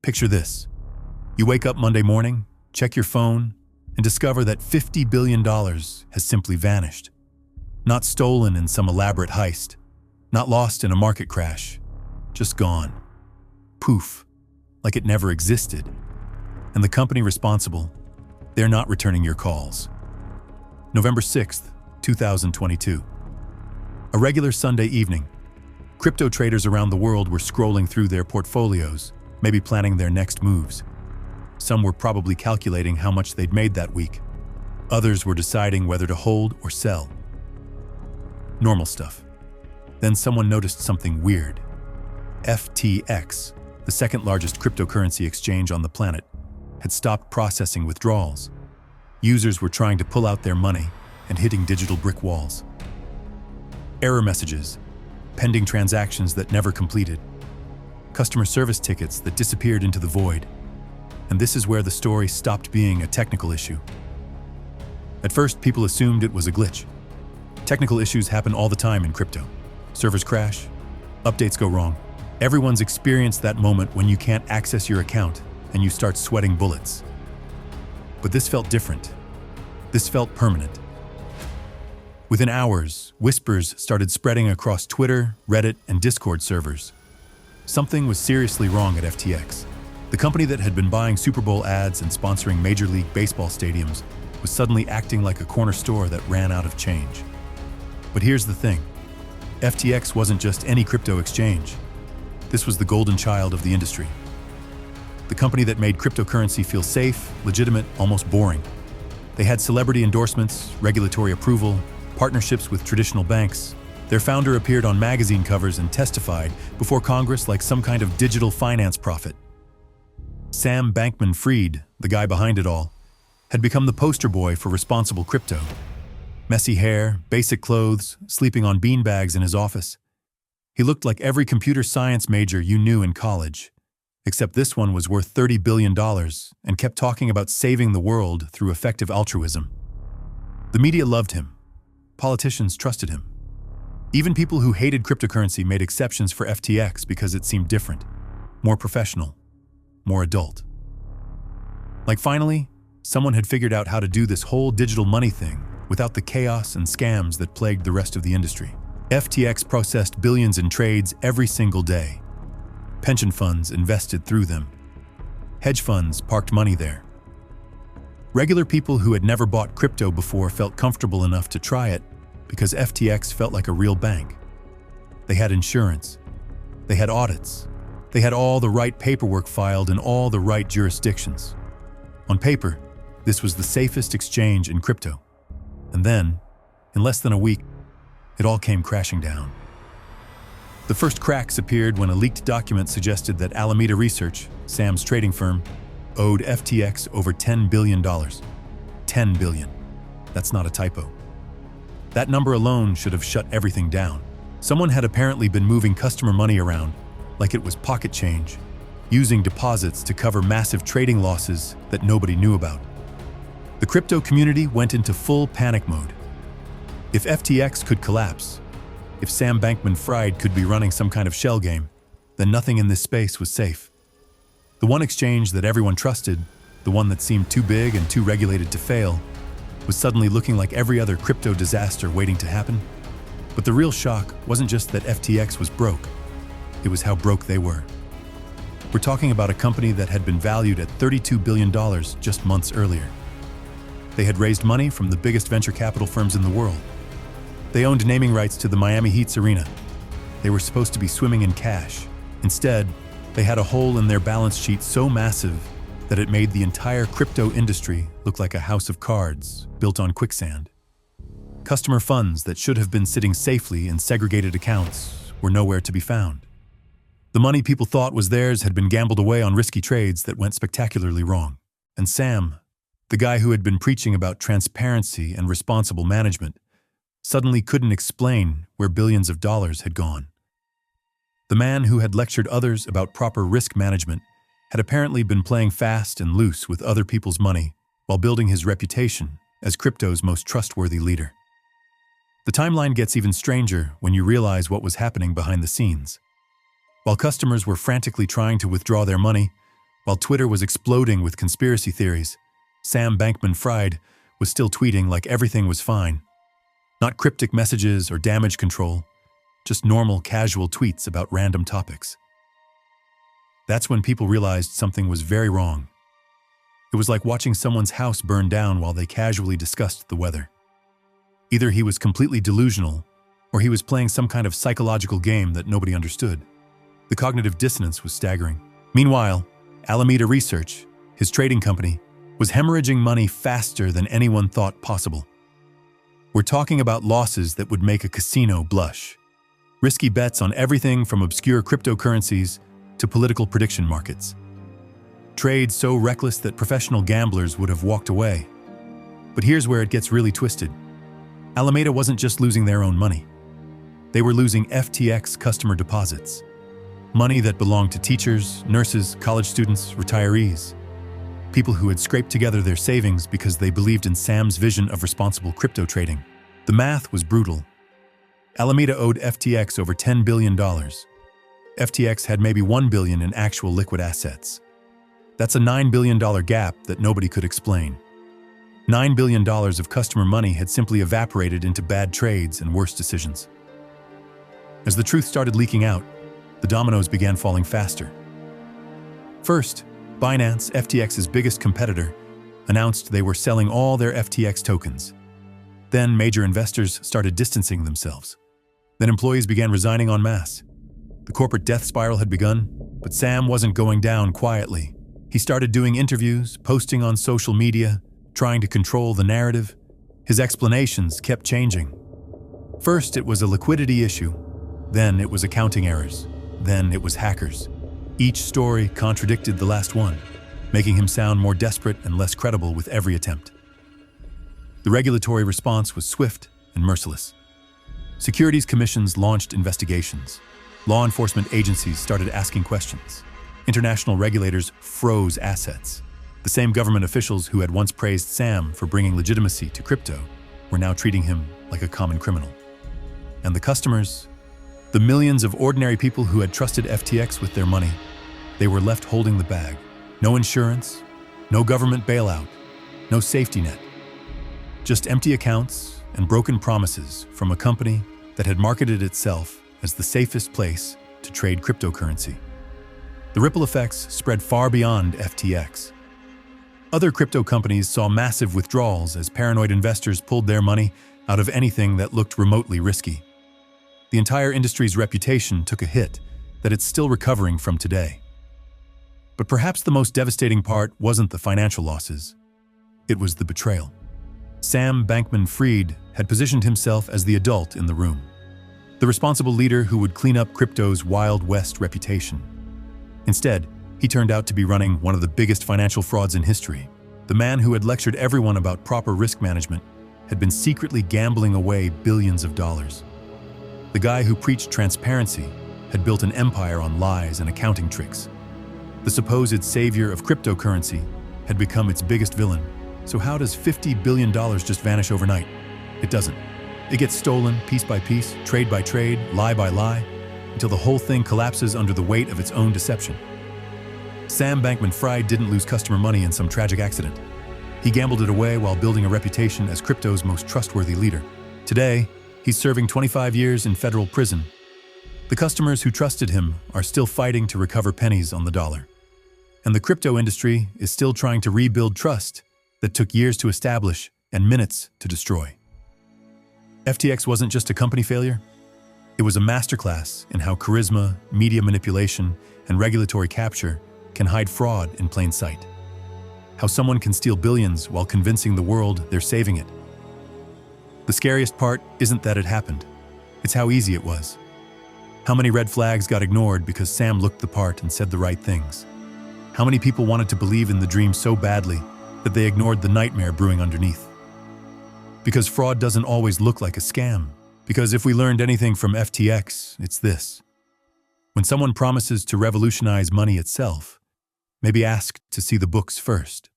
Picture this. You wake up Monday morning, check your phone, and discover that $50 billion has simply vanished. Not stolen in some elaborate heist, not lost in a market crash, just gone. Poof, like it never existed. And the company responsible, they're not returning your calls. November 6th, 2022. A regular Sunday evening, crypto traders around the world were scrolling through their portfolios, maybe planning their next moves. Some were probably calculating how much they'd made that week. Others were deciding whether to hold or sell. Normal stuff. Then someone noticed something weird. FTX, the second largest cryptocurrency exchange on the planet, had stopped processing withdrawals. Users were trying to pull out their money and hitting digital brick walls. Error messages, pending transactions that never completed, customer service tickets that disappeared into the void. And this is where the story stopped being a technical issue. At first, people assumed it was a glitch. Technical issues happen all the time in crypto. Servers crash, updates go wrong. Everyone's experienced that moment when you can't access your account and you start sweating bullets. But this felt different. This felt permanent. Within hours, whispers started spreading across Twitter, Reddit, and Discord servers. Something was seriously wrong at FTX. The company that had been buying Super Bowl ads and sponsoring Major League Baseball stadiums was suddenly acting like a corner store that ran out of change. But here's the thing. FTX wasn't just any crypto exchange. This was the golden child of the industry. The company that made cryptocurrency feel safe, legitimate, almost boring. They had celebrity endorsements, regulatory approval, partnerships with traditional banks. Their founder appeared on magazine covers and testified before Congress like some kind of digital finance prophet. Sam Bankman-Fried, the guy behind it all, had become the poster boy for responsible crypto. Messy hair, basic clothes, sleeping on beanbags in his office. He looked like every computer science major you knew in college, except this one was worth $30 billion and kept talking about saving the world through effective altruism. The media loved him. Politicians trusted him. Even people who hated cryptocurrency made exceptions for FTX because it seemed different, more professional, more adult. Like finally, someone had figured out how to do this whole digital money thing without the chaos and scams that plagued the rest of the industry. FTX processed billions in trades every single day. Pension funds invested through them. Hedge funds parked money there. Regular people who had never bought crypto before felt comfortable enough to try it because FTX felt like a real bank. They had insurance. They had audits. They had all the right paperwork filed in all the right jurisdictions. On paper, this was the safest exchange in crypto. And then, in less than a week, it all came crashing down. The first cracks appeared when a leaked document suggested that Alameda Research, Sam's trading firm, owed FTX over $10 billion. $10 billion. That's not a typo. That number alone should have shut everything down. Someone had apparently been moving customer money around like it was pocket change, using deposits to cover massive trading losses that nobody knew about. The crypto community went into full panic mode. If FTX could collapse, if Sam Bankman-Fried could be running some kind of shell game, then nothing in this space was safe. The one exchange that everyone trusted, the one that seemed too big and too regulated to fail, was suddenly looking like every other crypto disaster waiting to happen. But the real shock wasn't just that FTX was broke. It was how broke they were. We're talking about a company that had been valued at $32 billion just months earlier. They had raised money from the biggest venture capital firms in the world. They owned naming rights to the Miami Heat's arena. They were supposed to be swimming in cash. Instead, they had a hole in their balance sheet so massive that it made the entire crypto industry look like a house of cards built on quicksand. Customer funds that should have been sitting safely in segregated accounts were nowhere to be found. The money people thought was theirs had been gambled away on risky trades that went spectacularly wrong. And Sam, the guy who had been preaching about transparency and responsible management, suddenly couldn't explain where billions of dollars had gone. The man who had lectured others about proper risk management had apparently been playing fast and loose with other people's money while building his reputation as crypto's most trustworthy leader. The timeline gets even stranger when you realize what was happening behind the scenes. While customers were frantically trying to withdraw their money, While Twitter was exploding with conspiracy theories, Sam Bankman-Fried was still tweeting like everything was fine. Not cryptic messages or damage control, just normal, casual tweets about random topics. That's when people realized something was very wrong. It was like watching someone's house burn down while they casually discussed the weather. Either he was completely delusional, or he was playing some kind of psychological game that nobody understood. The cognitive dissonance was staggering. Meanwhile, Alameda Research, his trading company, was hemorrhaging money faster than anyone thought possible. We're talking about losses that would make a casino blush. Risky bets on everything from obscure cryptocurrencies to political prediction markets. Trades so reckless that professional gamblers would have walked away. But here's where it gets really twisted. Alameda wasn't just losing their own money. They were losing FTX customer deposits. Money that belonged to teachers, nurses, college students, retirees. People who had scraped together their savings because they believed in Sam's vision of responsible crypto trading. The math was brutal. Alameda owed FTX over $10 billion. FTX had maybe $1 billion in actual liquid assets. That's a $9 billion gap that nobody could explain. $9 billion of customer money had simply evaporated into bad trades and worse decisions. As the truth started leaking out, the dominoes began falling faster. First, Binance, FTX's biggest competitor, announced they were selling all their FTX tokens. Then major investors started distancing themselves. Then employees began resigning en masse. The corporate death spiral had begun, but Sam wasn't going down quietly. He started doing interviews, posting on social media, trying to control the narrative. His explanations kept changing. First, it was a liquidity issue. Then it was accounting errors. Then it was hackers. Each story contradicted the last one, making him sound more desperate and less credible with every attempt. The regulatory response was swift and merciless. Securities commissions launched investigations. Law enforcement agencies started asking questions. International regulators froze assets. The same government officials who had once praised Sam for bringing legitimacy to crypto were now treating him like a common criminal. And the customers, the millions of ordinary people who had trusted FTX with their money, they were left holding the bag. No insurance, no government bailout, no safety net. Just empty accounts and broken promises from a company that had marketed itself as the safest place to trade cryptocurrency. The ripple effects spread far beyond FTX. Other crypto companies saw massive withdrawals as paranoid investors pulled their money out of anything that looked remotely risky. The entire industry's reputation took a hit that it's still recovering from today. But perhaps the most devastating part wasn't the financial losses. It was the betrayal. Sam Bankman-Fried had positioned himself as the adult in the room, the responsible leader who would clean up crypto's Wild West reputation. Instead, he turned out to be running one of the biggest financial frauds in history. The man who had lectured everyone about proper risk management had been secretly gambling away billions of dollars. The guy who preached transparency had built an empire on lies and accounting tricks. The supposed savior of cryptocurrency had become its biggest villain. So how does $50 billion just vanish overnight? It doesn't. It gets stolen piece by piece, trade by trade, lie by lie, until the whole thing collapses under the weight of its own deception. Sam Bankman-Fried didn't lose customer money in some tragic accident. He gambled it away while building a reputation as crypto's most trustworthy leader. Today, he's serving 25 years in federal prison. The customers who trusted him are still fighting to recover pennies on the dollar. And the crypto industry is still trying to rebuild trust that took years to establish and minutes to destroy. FTX wasn't just a company failure. It was a masterclass in how charisma, media manipulation, and regulatory capture can hide fraud in plain sight. How someone can steal billions while convincing the world they're saving it. The scariest part isn't that it happened. It's how easy it was. How many red flags got ignored because Sam looked the part and said the right things. How many people wanted to believe in the dream so badly that they ignored the nightmare brewing underneath. Because fraud doesn't always look like a scam. Because if we learned anything from FTX, it's this. When someone promises to revolutionize money itself, maybe ask to see the books first.